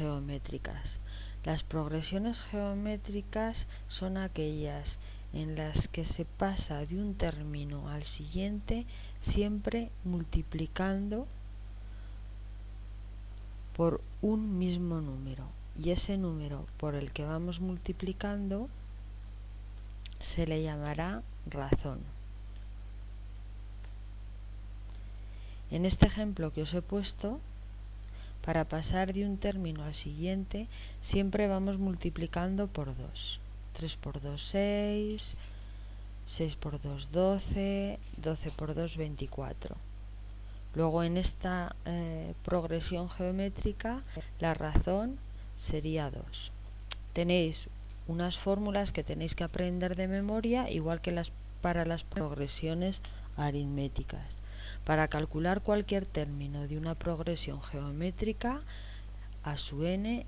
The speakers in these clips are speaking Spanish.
geométricas. Las progresiones geométricas son aquellas en las que se pasa de un término al siguiente siempre multiplicando por un mismo número, y ese número por el que vamos multiplicando se le llamará razón. En este ejemplo que os he puesto, para pasar de un término al siguiente siempre vamos multiplicando por 2. 3 por 2, 6, 6 por 2, 12, 12 por 2, 24. Luego en esta progresión geométrica la razón sería 2. Tenéis unas fórmulas que tenéis que aprender de memoria, igual que para las progresiones aritméticas. Para calcular cualquier término de una progresión geométrica, a su n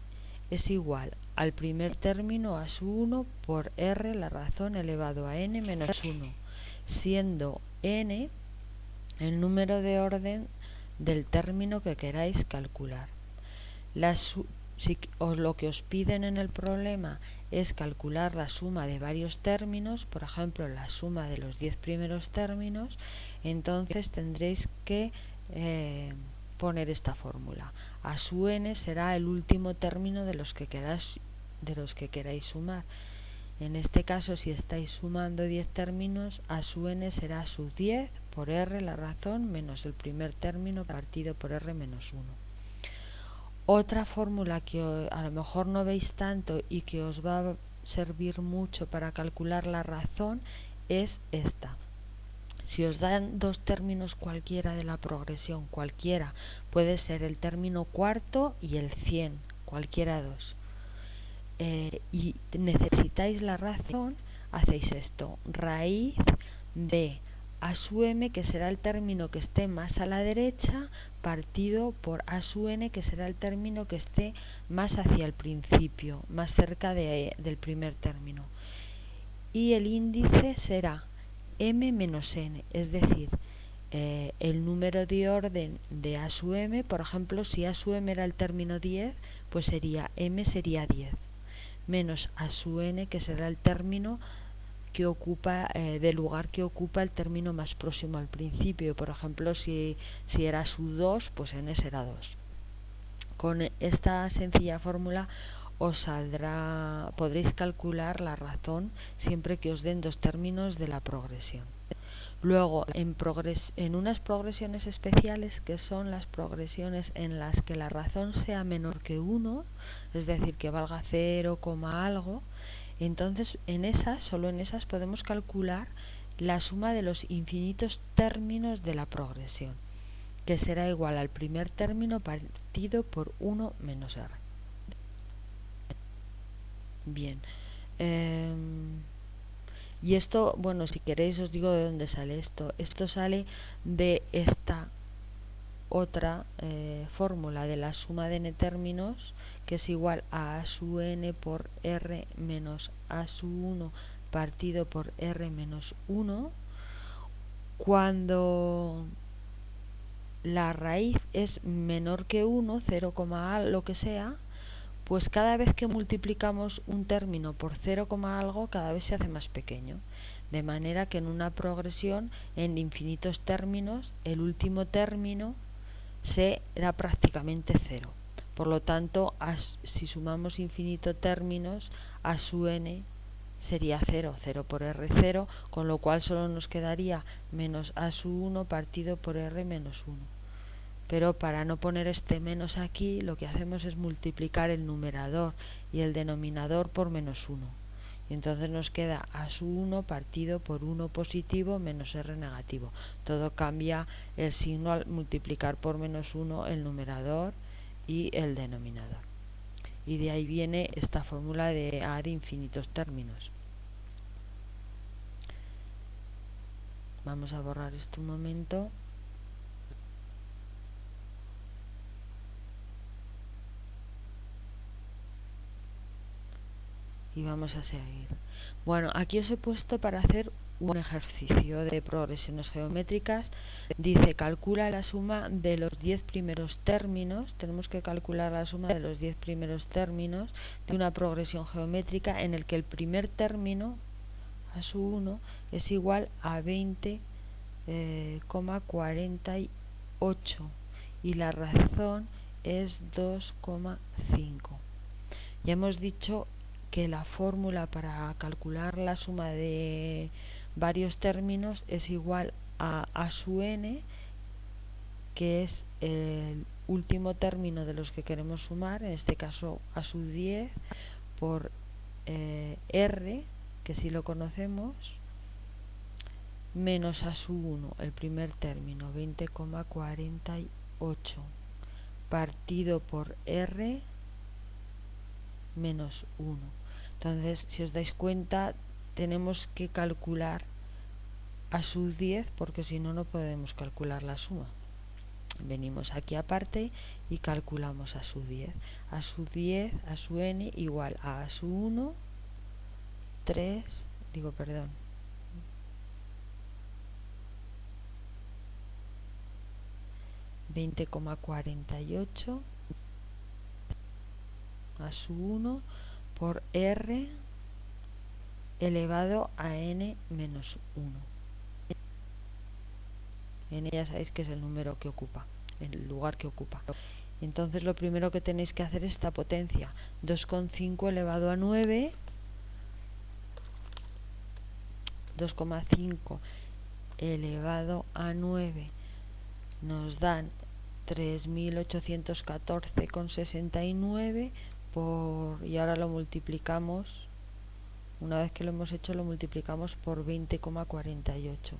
es igual al primer término a su 1 por r la razón elevado a n menos 1, siendo n el número de orden del término que queráis calcular. Si lo que os piden en el problema es calcular la suma de varios términos, por ejemplo la suma de los 10 primeros términos, entonces tendréis que poner esta fórmula. A su n será el último término de los que queráis sumar. En este caso, si estáis sumando 10 términos, a su n será su 10 por r la razón menos el primer término partido por r menos 1. Otra fórmula que a lo mejor no veis tanto y que os va a servir mucho para calcular la razón es esta. Si os dan dos términos cualquiera de la progresión, cualquiera, puede ser el término cuarto y el 100, cualquiera dos, y necesitáis la razón, hacéis esto: raíz de a su m, que será el término que esté más a la derecha, partido por a su n, que será el término que esté más hacia el principio, más cerca del primer término. Y el índice será m menos n, es decir, el número de orden de a su m. Por ejemplo, si a su m era el término 10, pues m sería 10, menos a su n, que será el término que ocupa del lugar que ocupa el término más próximo al principio. Por ejemplo, si era su 2, pues n será 2. Con esta sencilla fórmula podréis calcular la razón siempre que os den dos términos de la progresión. Luego, en unas progresiones especiales, que son las progresiones en las que la razón sea menor que 1, es decir, que valga 0, algo, entonces solo en esas podemos calcular la suma de los infinitos términos de la progresión, que será igual al primer término partido por 1 menos r. Bien. Y esto, bueno, si queréis os digo de dónde sale esto. Esto sale de esta otra fórmula de la suma de n términos, que es igual a su n por r menos a su 1 partido por r menos 1, cuando la raíz es menor que 1, 0, lo que sea, pues cada vez que multiplicamos un término por 0, algo, cada vez se hace más pequeño. De manera que en una progresión en infinitos términos, el último término será prácticamente 0. Por lo tanto, si sumamos infinitos términos, a su n sería 0, 0 por r 0, con lo cual solo nos quedaría menos a su 1 partido por r menos 1. Pero para no poner este menos aquí, lo que hacemos es multiplicar el numerador y el denominador por menos 1. Y entonces nos queda a su 1 partido por 1 positivo menos r negativo. Todo cambia el signo al multiplicar por menos 1 el numerador y el denominador. Y de ahí viene esta fórmula de a de infinitos términos. Vamos a borrar esto un momento. Y vamos a seguir. Bueno, aquí os he puesto para hacer un ejercicio de progresiones geométricas. Dice, calcula la suma de los 10 primeros términos. Tenemos que calcular la suma de los 10 primeros términos de una progresión geométrica en el que el primer término, a su 1, es igual a 20,48 y la razón es 2,5. Ya hemos dicho que la fórmula para calcular la suma de varios términos es igual a su n, que es el último término de los que queremos sumar, en este caso a su 10, por r, que si lo conocemos, menos a su 1, el primer término, 20,48, partido por r menos 1. Entonces, si os dais cuenta, tenemos que calcular a su 10 porque si no, no podemos calcular la suma. Venimos aquí aparte y calculamos a su 10. A su 10, a su n igual a su 1, 3, 20,48 a su 1 por r elevado a n menos 1. N ya sabéis que es el número que ocupa, el lugar que ocupa. Entonces lo primero que tenéis que hacer es esta potencia. 2,5 elevado a 9, 2,5 elevado a 9 nos dan 3.814,69 y ahora lo multiplicamos, una vez que lo hemos hecho lo multiplicamos por 20,48.